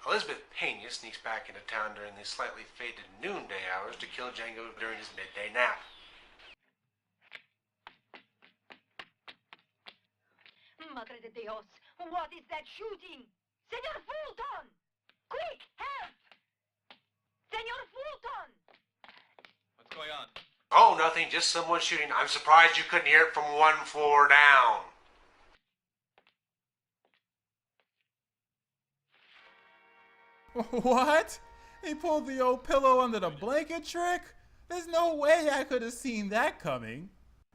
Elizabeth Pena sneaks back into town during the slightly faded noonday hours to kill Django during his midday nap. Madre de Dios, what is that shooting? Senor Fulton! Quick, help! Senor Fulton! What's going on? Oh, nothing, just someone shooting. I'm surprised you couldn't hear it from one floor down. What? He pulled the old pillow under the blanket trick? There's no way I could have seen that coming.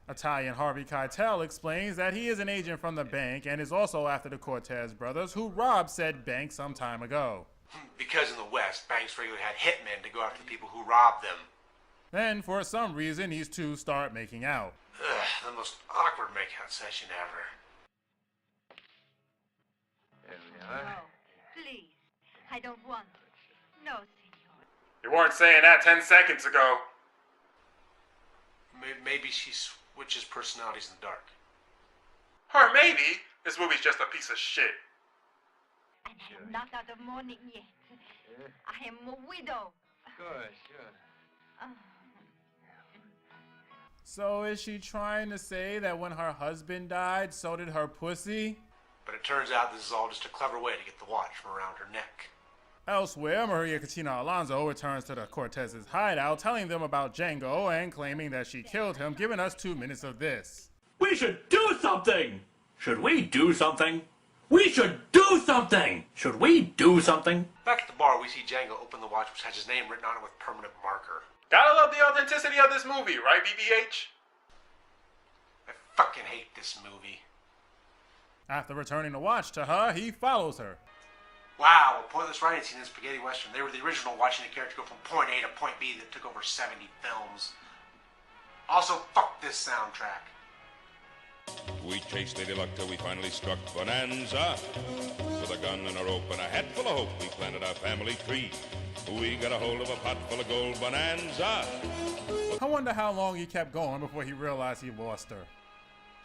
Italian Harvey Keitel explains that he is an agent from the bank and is also after the Cortez brothers who robbed said bank some time ago. Because in the West, banks regularly had hitmen to go after the people who robbed them. Then, for some reason, these two start making out. Ugh, the most awkward makeout session ever. There we are. No, please. I don't want it. No, senor. You weren't saying that 10 seconds ago. Maybe she switches personalities in the dark. Or maybe this movie's just a piece of shit. And I am not out of mourning yet. I am a widow. Sure. Oh. So is she trying to say that when her husband died, so did her pussy? But it turns out this is all just a clever way to get the watch from around her neck. Elsewhere, Maria Catina Alonso returns to the Cortez's hideout, telling them about Django and claiming that she killed him, giving us 2 minutes of this. We should do something! Should we do something? We should do something! Should we do something? Back at the bar, we see Django open the watch, which has his name written on it with permanent marker. Gotta love the authenticity of this movie, right, BBH? I fucking hate this movie. After returning the watch to her, he follows her. Wow, a pointless writing scene in spaghetti western. They were the original watching a character go from point A to point B that took over 70 films. Also, fuck this soundtrack. We chased Lady Luck till we finally struck Bonanza. With a gun and a rope and a hat full of hope, we planted our family tree. We got a hold of a pot full of gold Bonanza. I wonder how long he kept going before he realized he lost her.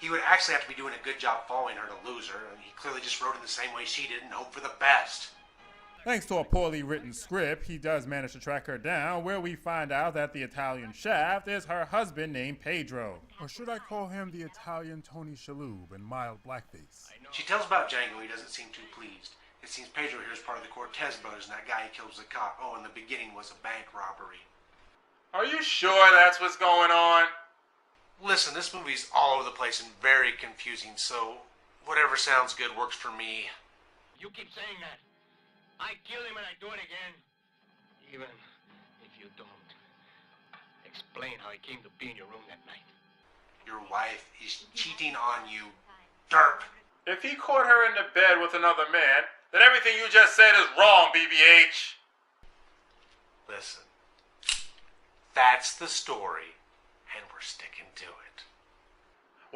He would actually have to be doing a good job following her to lose her, and he clearly just wrote in the same way she did and hoped for the best. Thanks to a poorly written script, he does manage to track her down, where we find out that the Italian shaft is her husband named Pedro. Or should I call him the Italian Tony Shalhoub in mild blackface? She tells about Django, he doesn't seem too pleased. It seems Pedro here is part of the Cortez brothers, and that guy he killed was a cop. Oh, in the beginning was a bank robbery. Are you sure that's what's going on? Listen, this movie's all over the place and very confusing, so whatever sounds good works for me. You keep saying that. I kill him and I do it again. Even if you don't. Explain how he came to be in your room that night. Your wife is cheating on you, derp. If he caught her in the bed with another man, then everything you just said is wrong, BBH. Listen, that's the story, and we're sticking to it.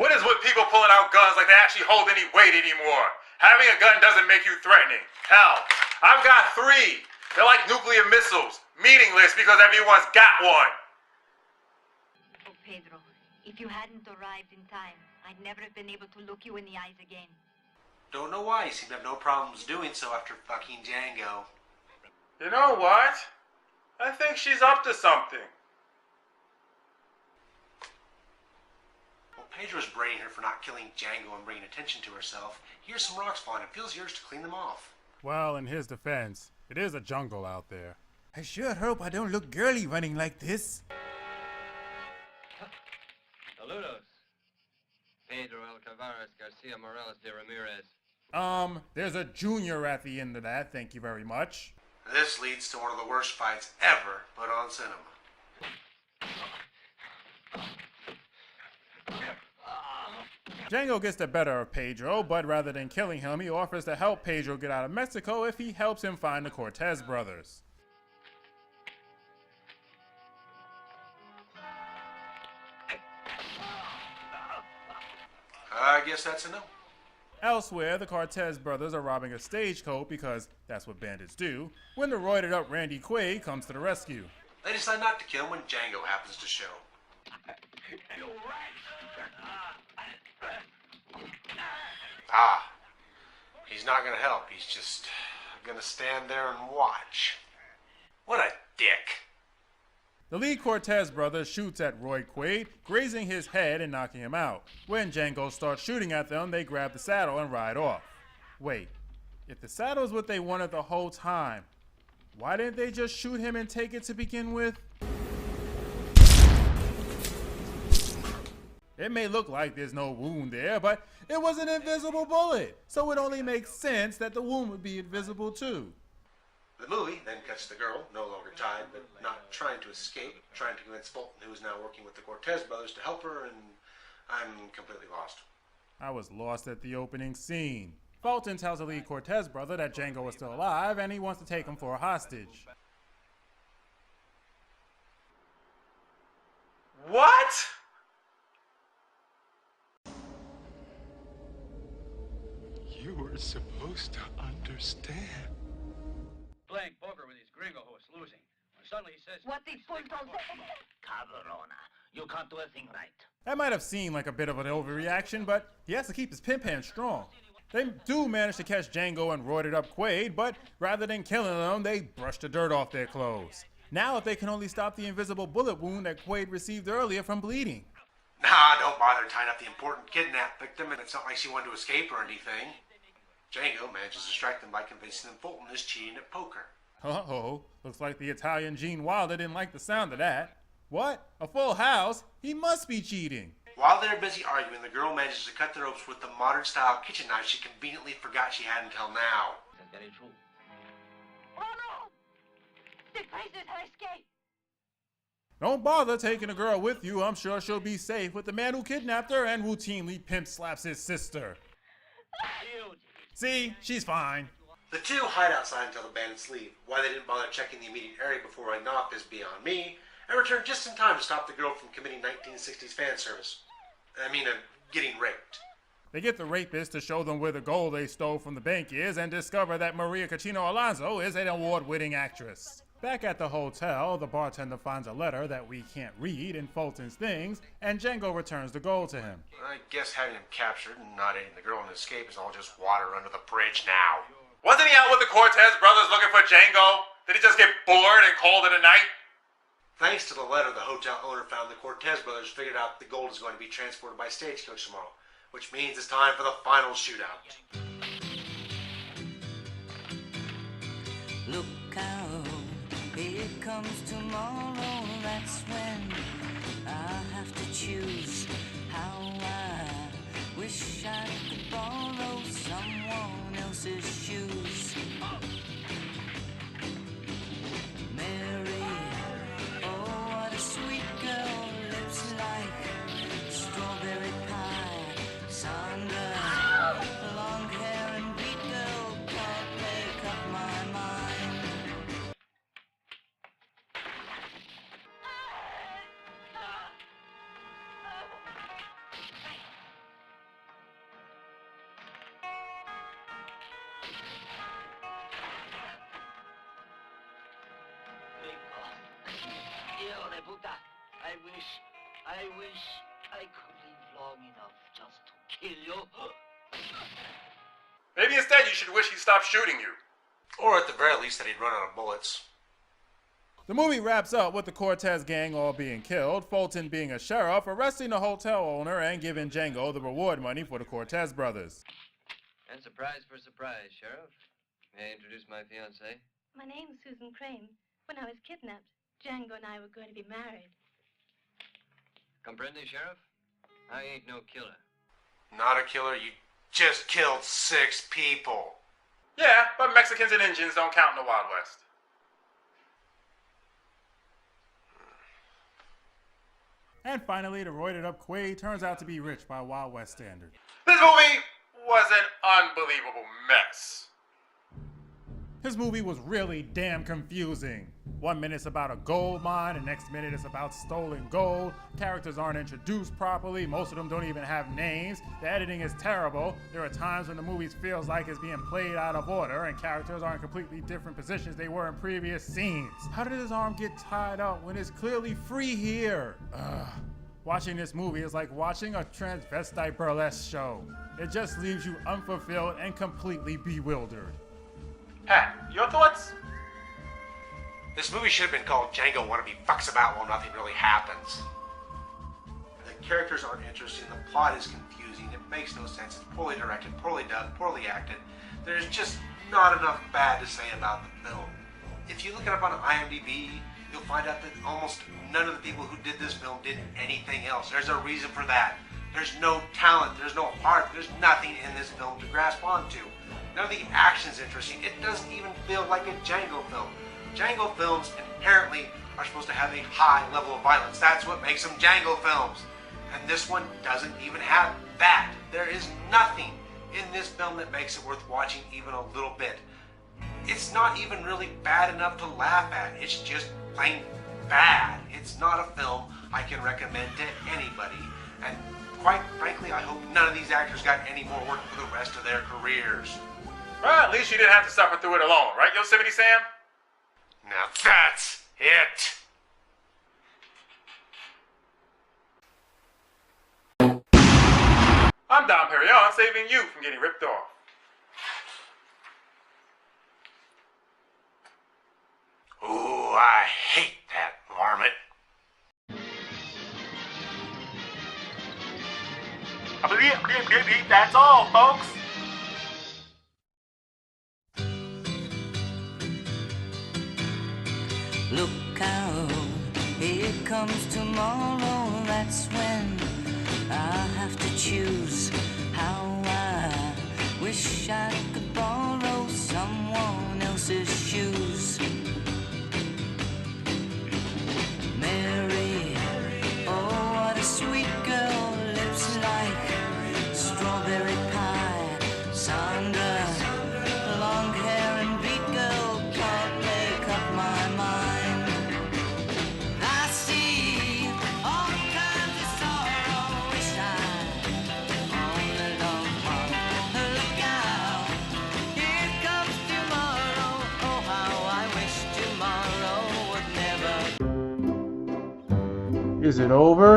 What is with people pulling out guns like they actually hold any weight anymore? Having a gun doesn't make you threatening. Hell, I've got 3. They're like nuclear missiles, meaningless because everyone's got one. Oh, Pedro, if you hadn't arrived in time, I'd never have been able to look you in the eyes again. Don't know why, you seem to have no problems doing so after fucking Django. You know what? I think she's up to something. Well, Pedro's braining her for not killing Django and bringing attention to herself. Here's some rocks falling and feels yours to clean them off. Well, in his defense, it is a jungle out there. I sure hope I don't look girly running like this. Saludos. Pedro Alcavares Garcia Morales de Ramirez. There's a junior at the end of that, thank you very much. This leads to one of the worst fights ever put on cinema. Django gets the better of Pedro, but rather than killing him, he offers to help Pedro get out of Mexico if he helps him find the Cortez brothers. I guess that's a no. Elsewhere, the Cortez brothers are robbing a stagecoach because that's what bandits do, when the roided up Randy Quaid comes to the rescue. They decide not to kill him when Django happens to show. Ah, he's not gonna help, he's just gonna stand there and watch. What a dick. The Lee Cortez brother shoots at Roy Quaid, grazing his head and knocking him out. When Django starts shooting at them, they grab the saddle and ride off. Wait, if the saddle is what they wanted the whole time, why didn't they just shoot him and take it to begin with? It may look like there's no wound there, but it was an invisible bullet, so it only makes sense that the wound would be invisible too. The movie then cuts to the girl, no longer tied, but not trying to escape, trying to convince Fulton, who is now working with the Cortez brothers, to help her, and I'm completely lost. I was lost at the opening scene. Fulton tells the Lee Cortez brother that Django is still alive and he wants to take him for a hostage. What? You were supposed to understand. Playing poker with his gringo who was losing. Suddenly he says... What the punto? Cabrona, you can't do a thing right. That might have seemed like a bit of an overreaction, but he has to keep his pimp hand strong. They do manage to catch Django and roided up Quaid, but rather than killing them, they brush the dirt off their clothes. Now if they can only stop the invisible bullet wound that Quaid received earlier from bleeding. Nah, don't bother tying up the important kidnapped victim, and it's not like she wanted to escape or anything. Django manages to distract them by convincing them Fulton is cheating at poker. Uh-oh, looks like the Italian Gene Wilder didn't like the sound of that. What? A full house? He must be cheating. While they're busy arguing, the girl manages to cut the ropes with the modern-style kitchen knife she conveniently forgot she had until now. That's very true. Oh no! The prisoners have escaped! Don't bother taking a girl with you. I'm sure she'll be safe with the man who kidnapped her and routinely pimp slaps his sister. See, she's fine. The two hide outside until the bandits leave. Why they didn't bother checking the immediate area before I knocked is beyond me, and return just in time to stop the girl from committing 1960s fan service. Getting raped. They get the rapist to show them where the gold they stole from the bank is and discover that Maria Cachino Alonso is an award-winning actress. Back at the hotel, the bartender finds a letter that we can't read in Fulton's things, and Django returns the gold to him. I guess having him captured and not aiding the girl in escape is all just water under the bridge now. Wasn't he out with the Cortez brothers looking for Django? Did he just get bored and called it a night? Thanks to the letter the hotel owner found, the Cortez brothers figured out the gold is going to be transported by stagecoach tomorrow, which means it's time for the final shootout. Look out, here comes tomorrow, that's when I'll have to choose how I wish I could borrow someone else's shoes. Mary, oh what a sweet girl, lips like strawberry pie. Sandra, long hair and beat girl, can't make up my mind. Hijo de puta. I wish I could live long enough just to kill you. Maybe instead you should wish he stopped shooting you. Or at the very least that he'd run out of bullets. The movie wraps up with the Cortez gang all being killed, Fulton being a sheriff, arresting the hotel owner and giving Django the reward money for the Cortez brothers. And surprise for surprise, Sheriff. May I introduce my fiancée? My name's Susan Crane. When I was kidnapped, Django and I were going to be married. Comprende, Sheriff? I ain't no killer. Not a killer, you just killed 6 people. Yeah, but Mexicans and Indians don't count in the Wild West. And finally, the roided up Quaid turns out to be rich by Wild West standards. This movie was an unbelievable mess. His movie was really damn confusing. 1 minute it's about a gold mine, and next minute it's about stolen gold. Characters aren't introduced properly, most of them don't even have names. The editing is terrible. There are times when the movie feels like it's being played out of order and characters are in completely different positions they were in previous scenes. How did his arm get tied up when it's clearly free here? Ugh. Watching this movie is like watching a transvestite burlesque show. It just leaves you unfulfilled and completely bewildered. Pat, your thoughts? This movie should have been called Django Wannabe Fucks About While Nothing Really Happens. The characters aren't interesting, the plot is confusing, it makes no sense, it's poorly directed, poorly done, poorly acted. There's just not enough bad to say about the film. If you look it up on IMDb, you'll find out that almost none of the people who did this film did anything else. There's a reason for that. There's no talent, there's no heart, there's nothing in this film to grasp onto. None of the action's interesting. It doesn't even feel like a Django film. Django films inherently are supposed to have a high level of violence. That's what makes them Django films. And this one doesn't even have that. There is nothing in this film that makes it worth watching even a little bit. It's not even really bad enough to laugh at. It's just plain bad. It's not a film I can recommend to anybody. And quite frankly, I hope none of these actors got any more work for the rest of their careers. Well, at least you didn't have to suffer through it alone, right, Yosemite Sam? Now that's it. I'm Don Perignon, saving you from getting ripped off. Ooh, I hate that varmint. That's all, folks. Look out, here comes tomorrow. That's when I have to choose how I wish I could borrow someone else's shoes. Mary, oh what a sweet girl, lips like strawberry pie. Sandra, long hair and beat girl, can't make up my mind. I see all kinds of sorrow, wish I only loved one. Look out, here comes tomorrow. Oh how I wish tomorrow would never. Is it over?